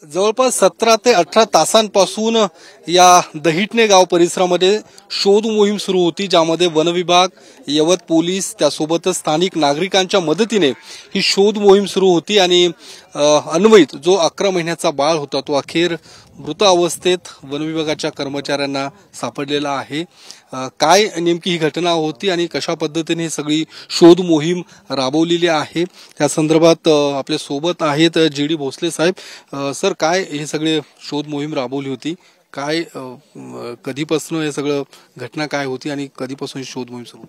जवळपास 17 ते 18 तासांपासून या दहिटणे गाव परिसरामध्ये शोध मोहीम सुरू होती, ज्यामध्ये वन विभाग, यवत पोलीस त्यासोबतच स्थानिक नागरिकांच्या मदतीने ही शोध मोहीम सुरू होती। आणि अन्वयित जो 11 महिन्याचा बाळ होता तो अखेर मृत अवस्थेत वन विभागाच्या कर्मचाऱ्यांना सापडलेला आहे। काय नेमकी ही घटना होती आणि कशा पद्धतीने सगळी शोध मोहीम राबवलेली आहे त्या संदर्भात आपल्या सोबत आहेत जी.डी. भोसले साहेब। सर, काय हे सगळे शोध मोहीम राबवली होती, काय कधीपासून हे सगळं घटना काय होती आणि कधीपासून शोध मोहीम सुरू?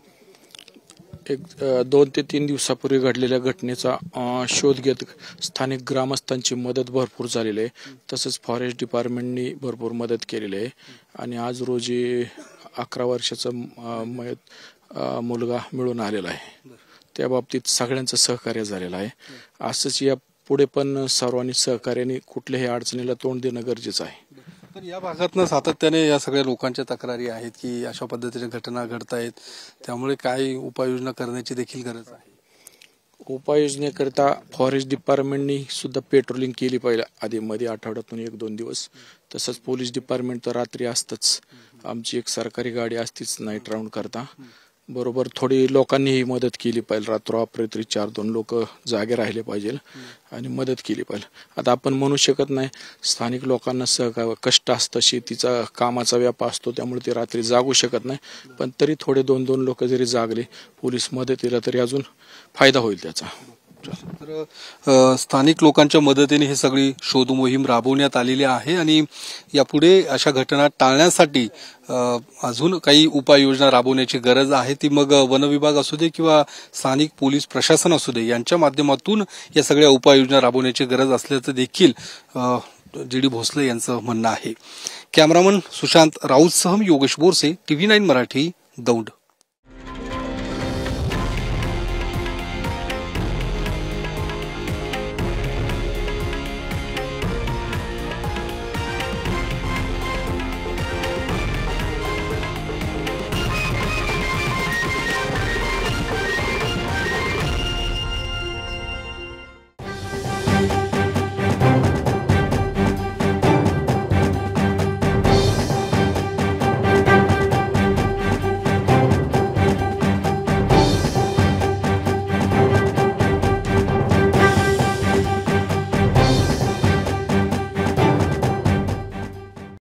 2 ते 3 दिवसापूर्वी घडलेल्या घटनेचा शोध घेत स्थानिक ग्रामस्थांची मदत भरपूर झालेली आहे। तसंच फॉरेस्ट डिपार्टमेंटनी भरपूर मदत केलेली आहे आणि आज रोजी 11 वर्षाचा मुलगा मिळून आलेला आहे। त्या बाबतीत सगळ्यांचं सहकार्य झालेलं आहे। असंच या पुढे पण सर्वांनी सहकार्याने कुठल्याही अडचणीला तोंड देणं गरजेचं आहे। तर या भागातनं सातत्याने या सगळ्या लोकांच्या तक्रारी आहेत की अशा पद्धतीने घटना घडतायत, त्यामुळे काय उपाययोजना करण्याची देखील गरज आहे। उपाययोजनेकरता फॉरेस्ट डिपार्टमेंटनी सुद्धा पेट्रोलिंग केली पाहिजे आधीमध्ये, आठवड्यातून 1-2 दिवस। तसंच पोलीस डिपार्टमेंट तर रात्री असतंच, आमची एक सरकारी गाडी असतीच नाईट राऊंड करता। बरोबर थोडी लोकांनीही मदत केली पाहिजे, रात्री 4-2 लोक जागे राहिले पाहिजे आणि मदत केली पाहिजे। आता आपण म्हणू शकत नाही, स्थानिक लोकांना कष्ट असतं, शेतीचा कामाचा व्याप असतो, त्यामुळे ते रात्री जागू शकत नाही। पण तरी थोडे 2-2 लोक जरी जागले, पोलीस मदतीला, तरी अजून फायदा होईल त्याचा। तर स्थानिक लोकांच्या मदतीने ही सगळी शोध मोहीम राबवण्यात आलेली आहे आणि यापुढे अशा घटना टाळण्यासाठी अजून काही उपाययोजना राबवण्याची गरज आहे। ती मग वन विभाग असू दे किंवा स्थानिक पोलीस प्रशासन असू दे, यांच्या माध्यमातून या सगळ्या उपाययोजना राबवण्याची गरज असल्याचं देखील जी.डी. भोसले यांचं म्हणणं आहे। कॅमेरामन सुशांत राऊतसह योगेश बोरसे, TV9 मराठी, दौंड।